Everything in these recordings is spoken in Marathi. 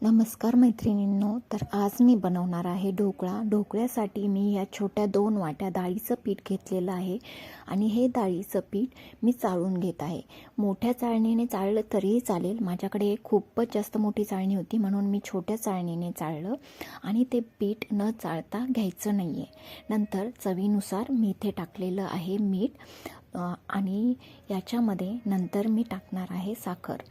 नमस्कार मैत्रिणींनो. तर आज मी बनवणार आहे ढोकळा. ढोकळ्यासाठी मी या छोट्या 2 वाट्या डाळीचं पीठ घेतलेलं आहे आणि हे डाळीचं पीठ मी चाळून घेत आहे. मोठ्या चाळणीने चाळलं तरीही चालेल. माझ्याकडे खूपच जास्त मोठी चाळणी होती म्हणून मी छोट्या चाळणीने चाळलं आणि ते पीठ न चाळता घ्यायचं नाही आहे. नंतर चवीनुसार मी इथे टाकलेलं आहे मीठ आणि याच्यामध्ये नंतर मी टाकणार आहे साखर.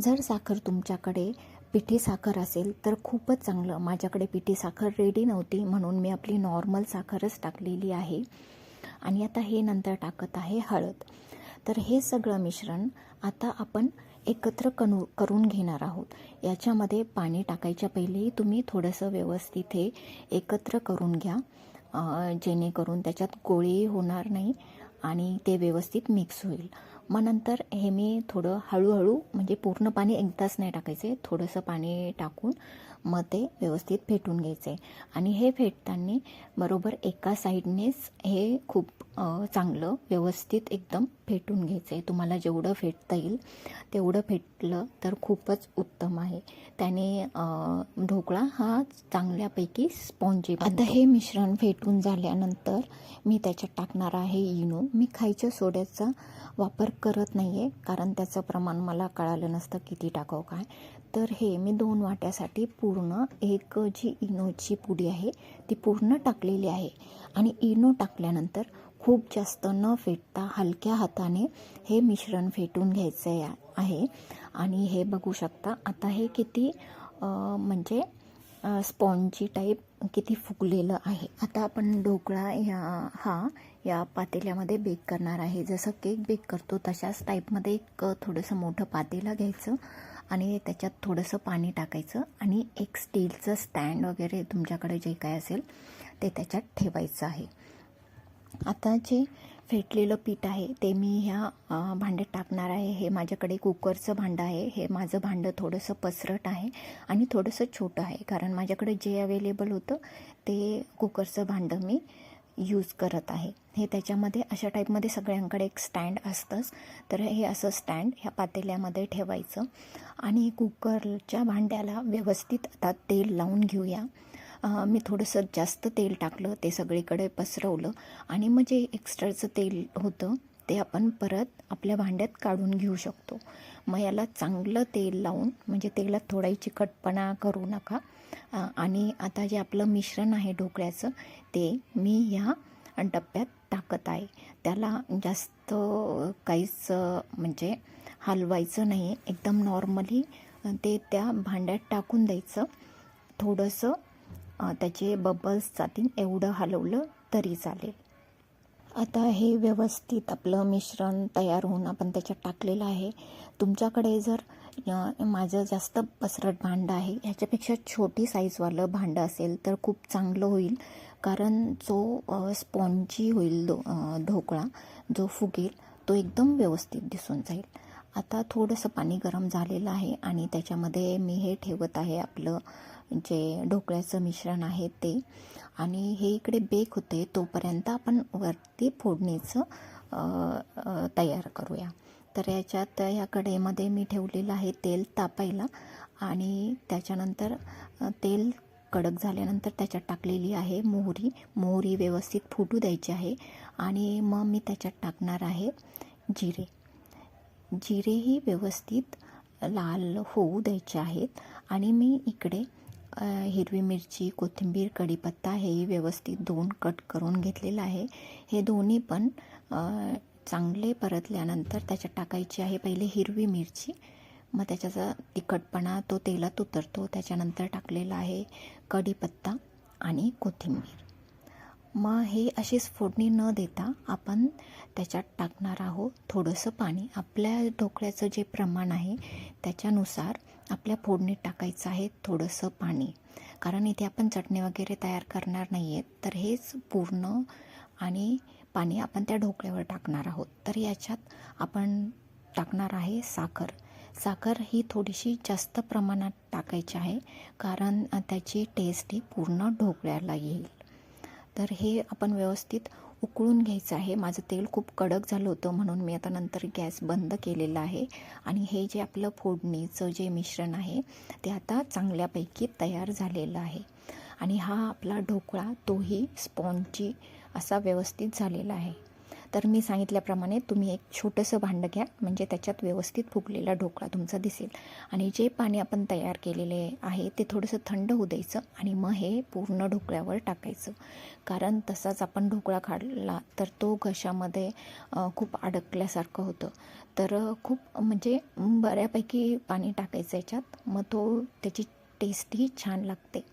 जर साखर तुमच्याकडे पिठी साखर असेल तर खूपच चांगलं. माझ्याकडे पिठी साखर रेडी नव्हती म्हणून मी आपली नॉर्मल साखरच टाकलेली आहे. आणि आता हे नंतर टाकत आहे हळद. तर हे सगळं मिश्रण आता आपण एकत्र करून घेणार आहोत. याच्यामध्ये पाणी टाकायच्या पहिलेही तुम्ही थोडंसं व्यवस्थित हे एकत्र करून घ्या, जेणेकरून त्याच्यात गोळी होणार नाही आणि ते व्यवस्थित मिक्स होईल. मग नंतर हे मी थोडं हळूहळू, म्हणजे पूर्ण पाणी एकदाच नाही टाकायचे, थोडंसं पाणी टाकून मग ते व्यवस्थित फेटून घ्यायचे. आणि हे फेटताना बरोबर एका साईडनेच हे खूप चांगलं व्यवस्थित एकदम फेटून घ्यायचं आहे. तुम्हाला जेवढं फेटता येईल तेवढं फेटलं तर खूपच उत्तम आहे. त्याने ढोकळा हा चांगल्यापैकी स्पॉन्जी बनतो. आता हे मिश्रण फेटून झाल्यानंतर मी त्याच्यात टाकणार आहे इनो. मी खायच्या सोड्याचा वापर करत नाही आहे कारण त्याचं प्रमाण मला कळालं नसतं किती टाकावं काय. तर हे मी 2 वाट्यासाठी पूर्ण एक जी इनोची पुडी आहे ती पूर्ण टाकलेली आहे. आणि इनो टाकल्यानंतर खूप जास्त न फेटता हलक्या हाताने हे मिश्रण फेटून घ्यायचं आहे. आणि हे बघू शकता आता हे किती म्हणजे स्पॉन्जी टाईप किती फुगलेलं आहे. आता आपण ढोकळा या पातेल्यामध्ये बेक करणार आहे. जसं केक बेक करतो तशाच टाईपमध्ये एक थोडंसं मोठं पातेलं घ्यायचं आणि त्याच्यात थोडंसं पाणी टाकायचं आणि एक स्टीलचं स्टँड वगैरे तुमच्याकडे जे काय असेल ते त्याच्यात ठेवायचं आहे. आता जे फेटलेलं पीठ आहे ते मी ह्या भांड्यात टाकणार आहे. हे माझ्याकडे कुकरचं भांडं आहे. हे माझं भांडं थोडंसं पसरट आहे आणि थोडंसं छोटं आहे कारण माझ्याकडे जे अवेलेबल होतं ते कुकरचं भांडं मी यूज करत आहे. हे त्याच्यामध्ये अशा टाईपमध्ये सगळ्यांकडे एक स्टँड असतंच. तर हे असं स्टँड ह्या पातेल्यामध्ये ठेवायचं आणि कुकरच्या भांड्याला व्यवस्थित आता तेल लावून घेऊया. मी थोडंसं जास्त तेल टाकलं, ते सगळीकडे पसरवलं आणि मग जे एक्स्ट्राचं तेल होतं ते आपण परत आपल्या भांड्यात काढून घेऊ शकतो. मग याला चांगलं तेल लावून, म्हणजे तेलात थोडाही चिकटपणा करू नका. आणि आता जे आपलं मिश्रण आहे ढोकळ्याचं ते मी ह्या डब्यात टाकत आहे. त्याला जास्त काहीच म्हणजे हलवायचं नाही आहे. एकदम नॉर्मली ते त्या भांड्यात टाकून द्यायचं. थोडंसं त्याचे बबल्स जातील एवढं हलवलं तरी चालेल. आता हे व्यवस्थित आपलं मिश्रण तयार होऊन आपण त्याच्यात टाकलेलं आहे. तुमच्याकडे जर माझं जास्त पसरट भांडं आहे, ह्याच्यापेक्षा छोटी साईजवालं भांडं असेल तर खूप चांगलं होईल कारण जो स्पॉन्जी होईल ढोकळा जो फुगेल तो एकदम व्यवस्थित दिसून जाईल. आता थोडंसं पाणी गरम झालेलं आहे आणि त्याच्यामध्ये मी हे ठेवत आहे आपलं जे ढोकळ्याचं मिश्रण आहे ते. आणि हे इकडे बेक होते तोपर्यंत आपण वरती फोडणीचं तयार करूया. तर याच्यात या कढईमध्ये मी ठेवलेलं आहे तेल तापायला आणि त्याच्यानंतर तेल कडक झाल्यानंतर त्याच्यात टाकलेली आहे मोहरी व्यवस्थित फुटू द्यायची आहे. आणि मग मी त्याच्यात टाकणार आहे जिरेही व्यवस्थित लाल होऊ द्यायचे आहेत. आणि मी इकडे हिरवी मिरची, कोथिंबीर, कढीपत्ता हेही व्यवस्थित 2 कट करून घेतलेलं आहे. हे दोन्ही पण चांगले परतल्यानंतर त्याच्यात टाकायची आहे पहिले हिरवी मिरची. मग त्याच्याचा तिखटपणा तो तेलात उतरतो. त्याच्यानंतर टाकलेला आहे कढीपत्ता आणि कोथिंबीर. मग हे अशीच फोडणी न देता आपण त्याच्यात टाकणार आहोत थोडंसं पाणी. आपल्या ढोकळ्याचं जे प्रमाण आहे त्याच्यानुसार आपल्या फोडणीत टाकायचं आहे थोडंसं पाणी, कारण इथे आपण चटणी वगैरे तयार करणार नाही आहेत. तर हेच पूर्ण आणि पाणी आपण त्या ढोकळ्यावर टाकणार आहोत. तर याच्यात आपण टाकणार आहे साखर ही थोडीशी जास्त प्रमाणात टाकायची आहे कारण त्याची टेस्ट ही पूर्ण ढोकळ्याला येईल. तर हे आपण व्यवस्थित उकळून घ्यायचं आहे. माझं तेल खूप कडक झालं होतं म्हणून मी आता नंतर गॅस बंद केलेला आहे. आणि हे जे आपलं फोडणीचं जे मिश्रण आहे ते आता चांगल्यापैकी तयार झालेलं आहे. आणि हा आपला ढोकळा तोही स्पॉन्जी असा व्यवस्थित झालेला आहे. तर मी सांगितल्याप्रमाणे तुम्ही एक छोटंसं भांडं घ्या, म्हणजे त्याच्यात व्यवस्थित फुगलेला ढोकळा तुमचा दिसेल. आणि जे पाणी आपण तयार केलेले आहे ते थोडंसं थंड होऊ द्यायचं आणि मग हे पूर्ण ढोकळ्यावर टाकायचं. कारण तसाच आपण ढोकळा खाल्ला तर तो घशामध्ये खूप अडकल्यासारखं होतं. तर खूप म्हणजे बऱ्यापैकी पाणी टाकायचं याच्यात, मग त्याची टेस्टही छान लागते.